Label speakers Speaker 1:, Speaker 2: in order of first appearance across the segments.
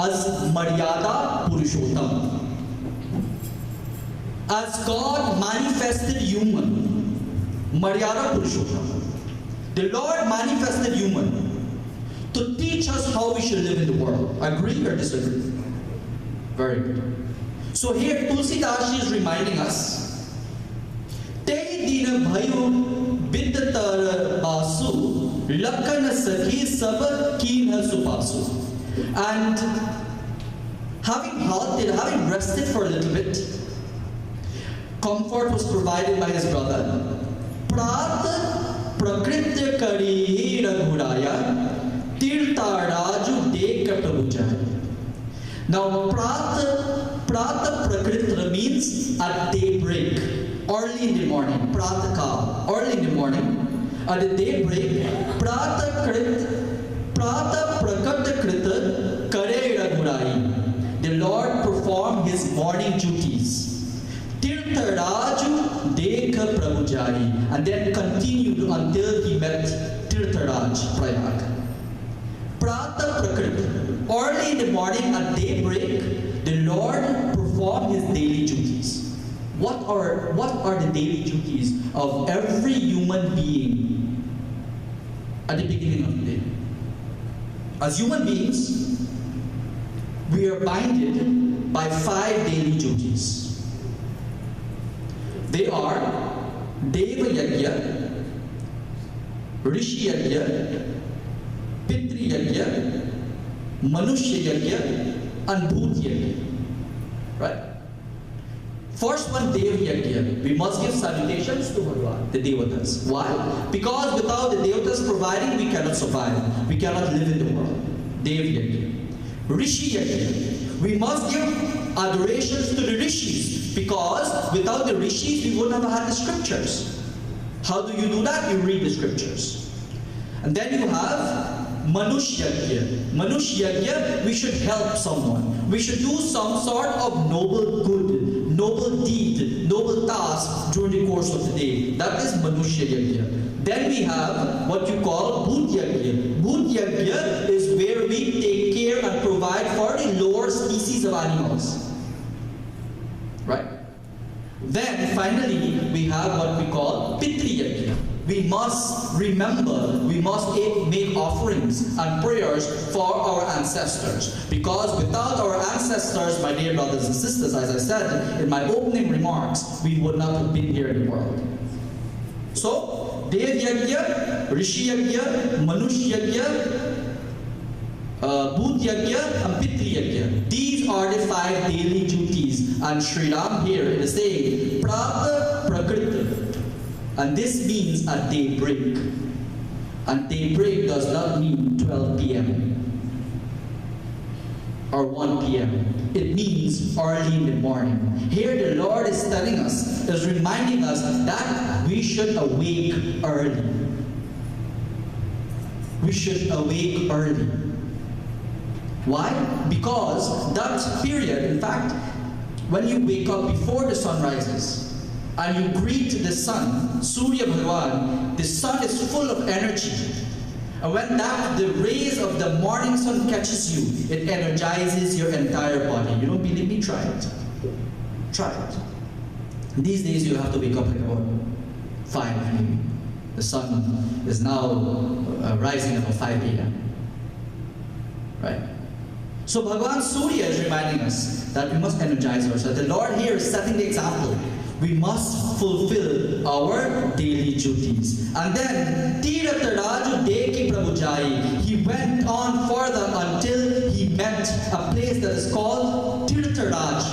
Speaker 1: as Maryada Purushottam. As God manifested human, Maryada Purushottam. The Lord manifested human to teach us how we should live in the world. Agree or disagree? Very good. So here Tulsidas is reminding us, Te dina bhayu biddatar basu lakhan sakhi sab keen supasu. And having halted, having rested for a little bit, comfort was provided by his brother. Prat prakrit kari raghuraya tirtha raju dekat bujaya. Now prat prakritra means at daybreak, early in the morning. Prataka, early in the morning. At the daybreak, prat prakrita kare raghurai. The Lord performed his morning duties. Tirtha raju dekha prabhujari, and then continued until he met Tirtharaj, Prayag. Prata Prakrit. Early in the morning at daybreak, the Lord performed his daily duties. What are the daily duties of every human being at the beginning of the day? As human beings, we are binded by 5 daily duties. They are Deva Yajna, Rishi Yajna, Pitri Yajna, Manushya Yajna, and Bhut Yajna. Right? First one, Dev Yajna. We must give salutations to Bhagavan, the Devatas. Why? Because without the Devatas providing, we cannot survive. We cannot live in the world. Dev Yajna. Rishi Yajna. We must give adorations to the Rishis, because without the Rishis, we wouldn't have had the scriptures. How do you do that? You read the scriptures. And then you have Manushya. Manushya, we should help someone. We should do some sort of noble good, noble deed, noble task during the course of the day. That is Manushya. Then we have what you call Bhut Yajna. Bhut Yajna is where we take care and provide for the lower species of animals. Right? Then finally we have what we call Pitri Yajna. We must remember, we must make offerings and prayers for our ancestors. Because without our ancestors, my dear brothers and sisters, as I said in my opening remarks, we would not have been here in the world. So, Dev Yajna, Rishi Yajna, Manush Yajna, Bhut Yajna, and Pitri Yajna. These are the 5 daily duties. And Sri Ram here is saying, Prata Prakrita. And this means at daybreak. And daybreak does not mean 12 p.m. or 1 p.m. It means early in the morning. Here the Lord is telling us, is reminding us that we should awake early. We should awake early. Why? Because that period, in fact, when you wake up before the sun rises, and you greet the sun, Surya Bhagavan, the sun is full of energy. And when the rays of the morning sun catches you, it energizes your entire body. You don't believe me? Try it. Try it. These days you have to wake up at about 5 maybe. The sun is now rising about 5 a.m. Right? So Bhagavan Surya is reminding us that we must energize ourselves. The Lord here is setting the example. We must fulfill our daily duties. And then, Tirtharaju Deki Prabhujai, he went on further until he met a place that is called Tirtharaj.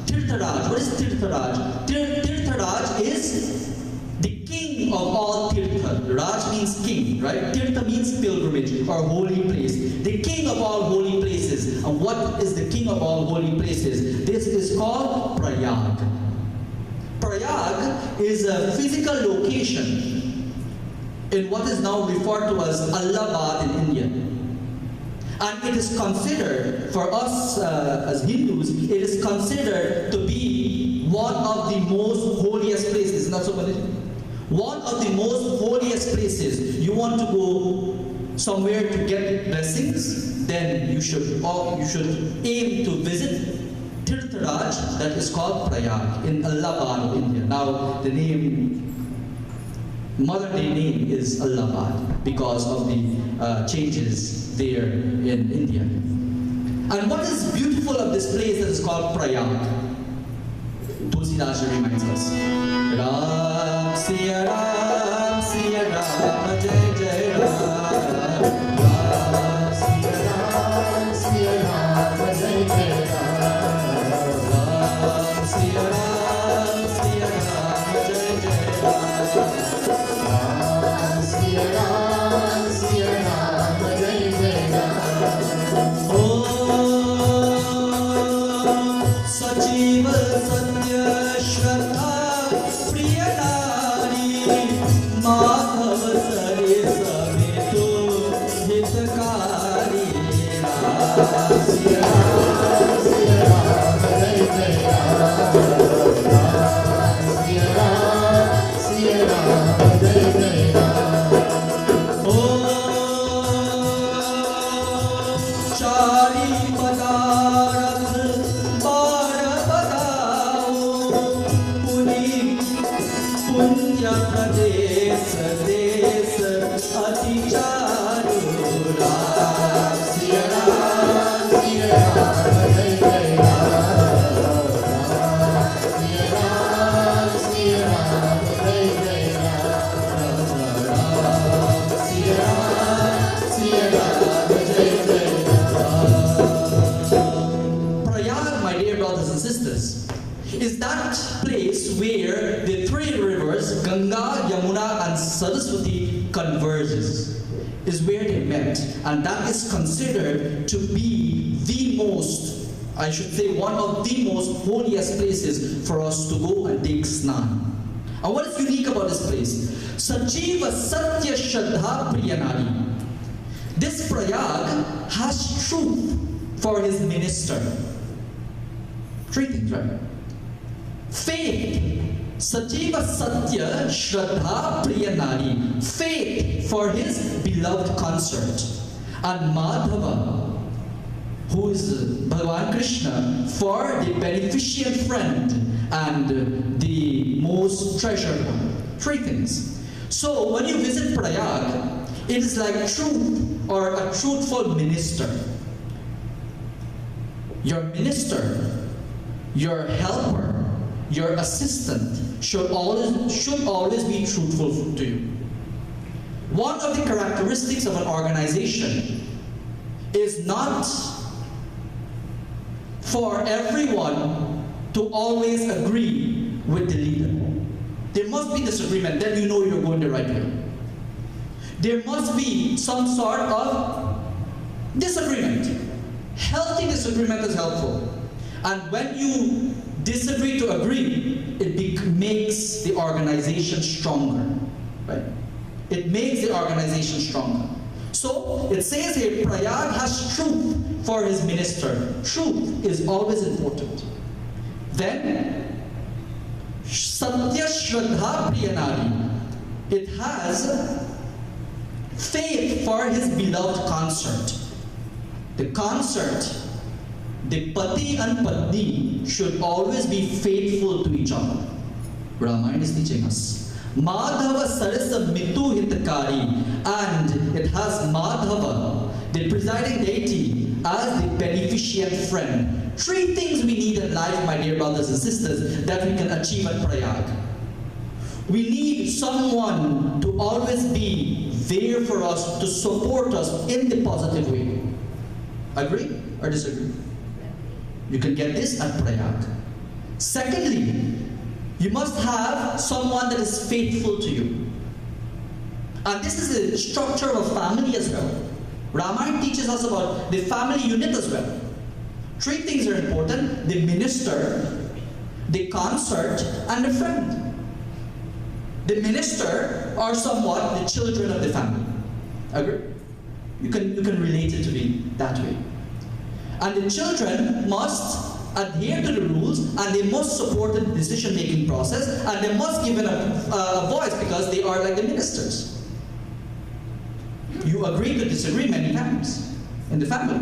Speaker 1: Tirtharaj, what is Tirtharaj? Tirtharaj is the king of all Tirtha. Raj means king, right? Tirtha means pilgrimage or holy place. The king of all holy places. And what is the king of all holy places? This is called Prayag. Prayag is a physical location in what is now referred to as Allahabad in India. And it is considered, for us as Hindus, it is considered to be one of the most holiest places. Not so much. One of the most holiest places. You want to go somewhere to get blessings? then you should aim to visit Tirtharaj, that is called Prayag, in Allahabad, India. Now, the modern day name is Allahabad because of the changes there in India. And what is beautiful of this place that is called Prayag? Tulsidas reminds us. Ram, Siya Ram, Siya Ram, Jai Jai Ram. Ram, Siya Ram, Siya Ram, Jai Jai Ram. Ram, Siya Ram, Siya Ram, Jai Jai Ram. Ram, Siya Ram, Siya Ram, Jai Jai Ram. Sajiva Satya Shraddha Priya Nari Madhav Sare Sametu Hitakari Ram Siya Ram Siya Ram Jai Jai Ram Ram Siya Ram Siya Ram Jai Jai Ram Chari Padarat Punya Pradesh Desh Ati Charu Ram Siya Ram Siya Ram Jai Jai Ram Siya Ram Siya Ram Jai Jai Ram Siya Ram Siya Ram Jai Jai Ram. Prayag, my dear brothers and sisters, is that place where the three rivers, Ganga, Yamuna and Saraswati, converges, is where they met. And that is considered to be the most, I should say, one of the most holiest places for us to go and take snan. And what is unique about this place? Sajiva Satya Shraddha Priyanari. This Prayag has truth for his minister. Three things, right? Faith, Sajiva Satya Shraddha Priyanari, faith for his beloved consort. And Madhava, who is Bhagavan Krishna, for the beneficent friend and the most treasured one. Three things. So when you visit Prayag, it is like truth or a truthful minister. Your minister, your helper, your assistant should always be truthful to you. One of the characteristics of an organization is not for everyone to always agree with the leader. There must be disagreement, then you know you're going the right way. There must be some sort of disagreement. Healthy disagreement is helpful. And when you disagree to agree, it makes the organization stronger, right? It makes the organization stronger. So it says here, Prayag has truth for his minister. Truth is always important. Then, Satya Shraddha Priyanari. It has faith for his beloved consort. The consort, the Pati and Patni should always be faithful to each other. Ramayana is teaching us. Madhava Sarasa Mitu Hitakari, and it has Madhava, the presiding deity, as the beneficent friend. Three things we need in life, my dear brothers and sisters, that we can achieve at Prayag. We need someone to always be there for us, to support us in the positive way. Agree or disagree? You can get this at Prayag. Secondly, you must have someone that is faithful to you. And this is the structure of family as well. Ramayana teaches us about the family unit as well. Three things are important: the minister, the consort, and the friend. The minister are somewhat the children of the family. Agree? You can relate it to be that way. And the children must adhere to the rules, and they must support the decision-making process, and they must give it a voice because they are like the ministers. You agree to disagree many times. in the family.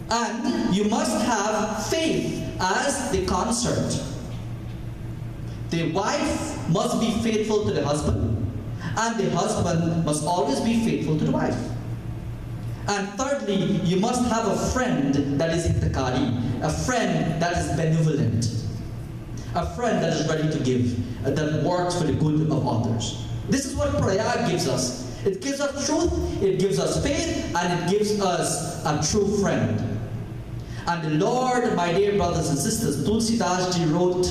Speaker 1: And you must have faith as the consort. The wife must be faithful to the husband, and the husband must always be faithful to the wife. And thirdly, you must have a friend that is hitakari, a friend that is benevolent, a friend that is ready to give, that works for the good of others. This is what prayag gives us. It gives us truth, it gives us faith, and it gives us a true friend. And the Lord, my dear brothers and sisters, Tulsidas ji wrote,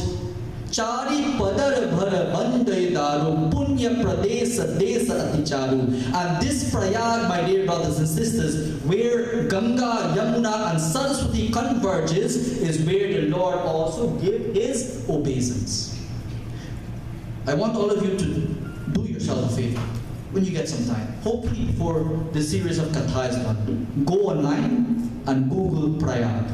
Speaker 1: Chari padar bhar bandai daru punya pradesa desa aticharu. And this prayag, my dear brothers and sisters, where Ganga, Yamuna and Saraswati converges, is where the Lord also gives his obeisance. I want all of you to do yourself a favor when you get some time. Hopefully before the series of Katha is done, go online and Google prayag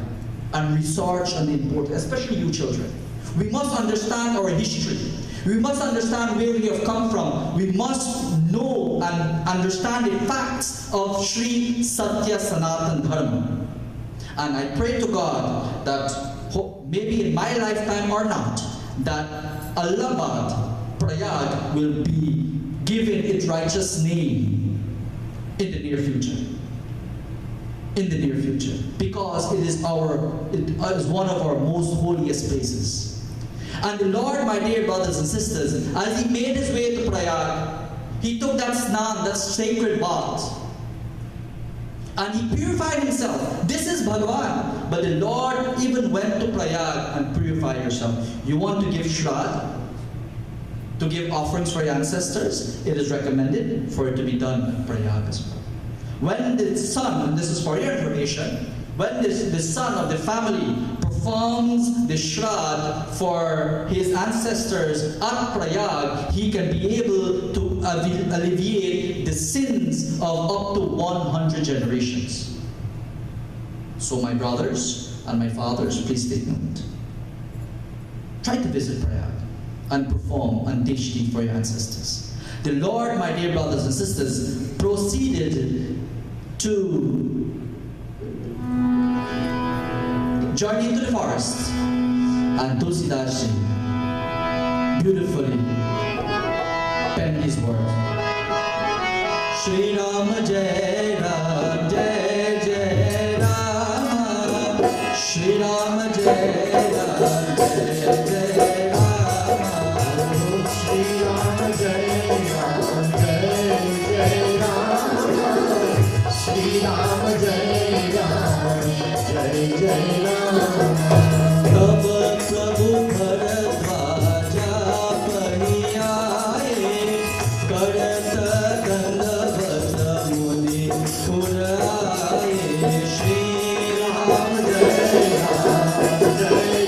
Speaker 1: and research on the importance, especially you children. We must understand our history. We must understand where we have come from. We must know and understand the facts of Sri Satya Sanatan Dharma. And I pray to God that maybe in my lifetime or not, that Allahabad Prayag will be given its righteous name in the near future. In the near future. Because it is one of our most holiest places. And the Lord, my dear brothers and sisters, as he made his way to Prayag, he took that snan, that sacred bath, and he purified himself. This is Bhagavan. But the Lord even went to Prayag and purified yourself. You want to give Shrad, to give offerings for your ancestors, it is recommended for it to be done at Prayag as well. When the son, and this is for your information, when the son of the family performs the Shrad for his ancestors at Prayag, he can be able to alleviate the sins of up to 100 generations. So my brothers and my fathers, please take note. Try to visit Prayag and perform Anteshti for your ancestors. The Lord, my dear brothers and sisters, proceeded to journey into the forest, and Tulsidas ji beautifully penned these words. Shri Ram Jai Ram Jai Jai Ram, Shri Ram Jai Ram Jai Jai Ram, Shri Ram Jai Ram Jai Jai Ram, Shri Ram Jai Ram Jai Jai Ram. तब प्रभु भरद्वाजा पहि आए, करत दंडवत मुनि पुराए। श्री राम जय राम जय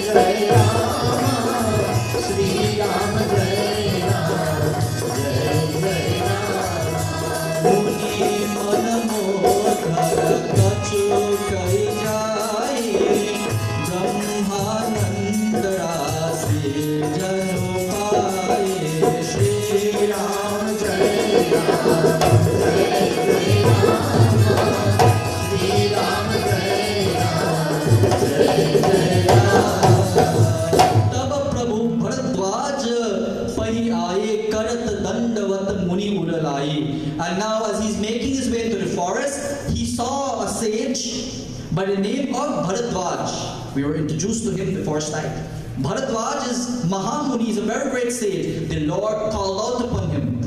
Speaker 1: जय राम, श्री राम जय राम जय जय राम। मुनि मन मोहर कछु कहि जाए, ब्रह्मानंद राशि जनु पाए। श्री राम जय राम जय जय राम, श्री राम जय राम जय जय राम। तब प्रभु भरद्वाज पहि आए, करत दंडवत मुनि उर लाए। And now as he's making his way into the forest, he saw a sage by the name of Bharadwaj. We were introduced to him before night. Bharadwaj is Mahamuni, he is a very great sage. The Lord called out upon him.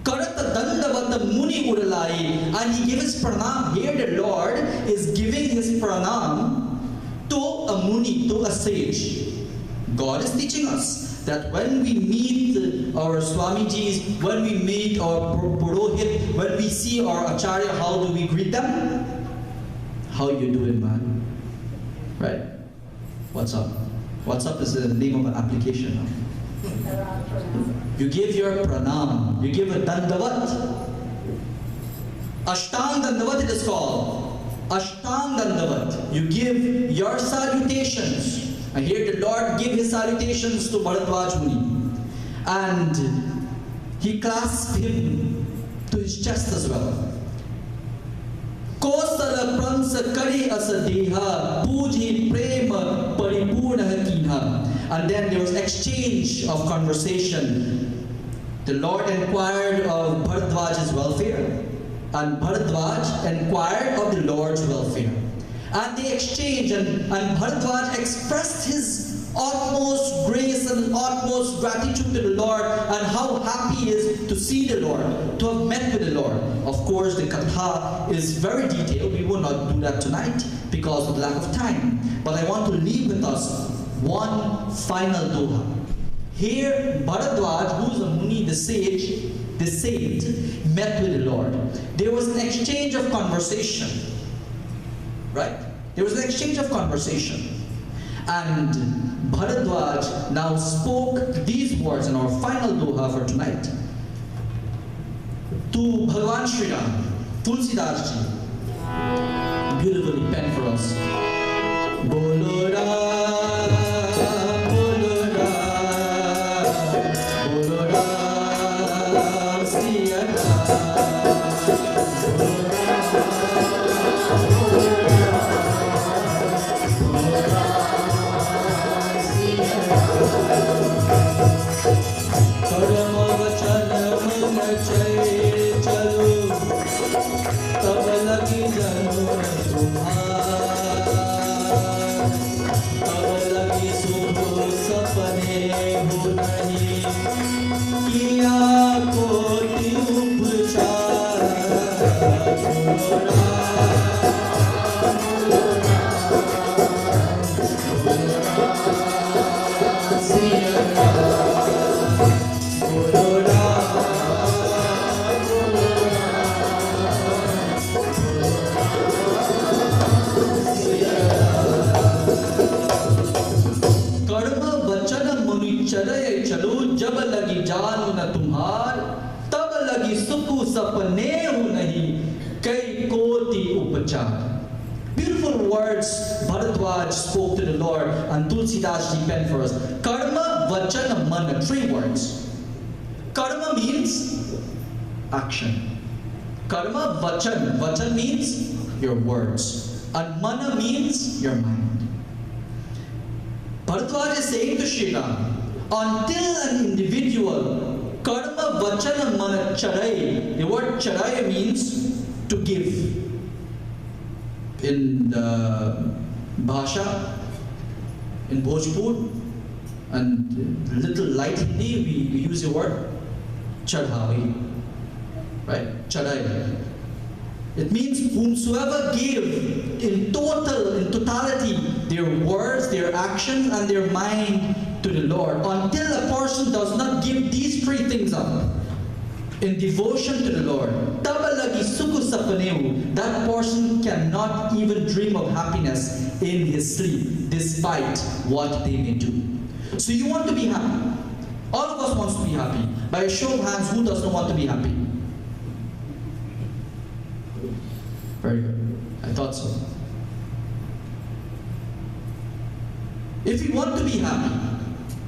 Speaker 1: Karata Dandavata Muni Uralai, and he gave his pranam. Here the Lord is giving his pranam to a Muni, to a sage. God is teaching us that when we meet our Swamijis, when we meet our Purohit, when we see our Acharya, how do we greet them? How you doing, man? Right? What's up? What's up is the name of an application. You give your pranam. You give a dandavat. Ashtang dandavat it is called. Ashtang dandavat. You give your salutations. And here the Lord gave his salutations to Bharadwaj Muni. And he clasped him to his chest as well. Kosar Sakala pransa kare asadeha, puji prema paripurna kinha. And then there was exchange of conversation. The Lord inquired of Bharadwaj's welfare, and Bharadwaj inquired of the Lord's welfare. And they exchanged, and Bharadwaj expressed his utmost grace and utmost gratitude to the Lord, and how happy he is to see the Lord, to have met with the Lord. Of course, the katha is very detailed. We will not do that tonight because of lack of time. But I want to leave with us one final doha. Here, Bharadwaj, who is a Muni, the sage, the saint, met with the Lord. There was an exchange of conversation. Right? There was an exchange of conversation. And Bharadwaj now spoke these words in our final doha for tonight to Bhagavan Shri Ram, Tulsidas ji, beautifully penned for us. Bolo Ram, Bolo Ram, Bolo Ram, Siya Ram, Bolo Beautiful words Bharadwaj spoke to the Lord, and Tulsidas ji penned for us. Karma, vachana, mana, 3 words. Karma means action. Karma, vachan. Vachan means your words. And mana means your mind. Bharadwaj is saying to Shri Ram, until an individual, karma, vachana, mana, charai. The word charai means to give. In Bhasha, in Bhojpur, and little light Hindi, we use the word chadhavi, right? Chadai. It means whomsoever give in totality, their words, their actions, and their mind to the Lord. Until a person does not give these 3 things up in devotion to the Lord, that person cannot even dream of happiness in his sleep, despite what they may do. So you want to be happy. All of us wants to be happy. By a show of hands, who does not want to be happy? Very good. I thought so. If we want to be happy,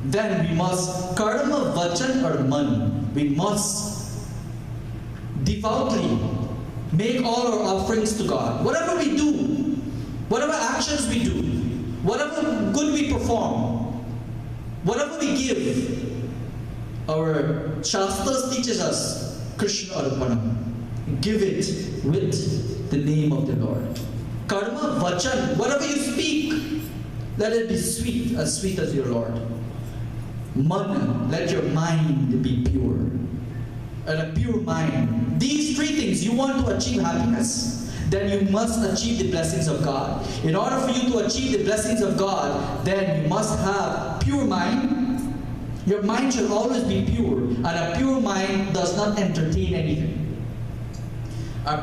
Speaker 1: then we must karma, vachan, or man. We must devoutly make all our offerings to God. Whatever we do, whatever actions we do, whatever good we perform, whatever we give, our Shastras teaches us, Krishna Arpana. Give it with the name of the Lord. Karma, vachan, whatever you speak, let it be sweet as your Lord. Mana, let your mind be pure. And a pure mind. These 3 things, you want to achieve happiness, then you must achieve the blessings of God. In order for you to achieve the blessings of God, then you must have pure mind. Your mind should always be pure, and a pure mind does not entertain anything. A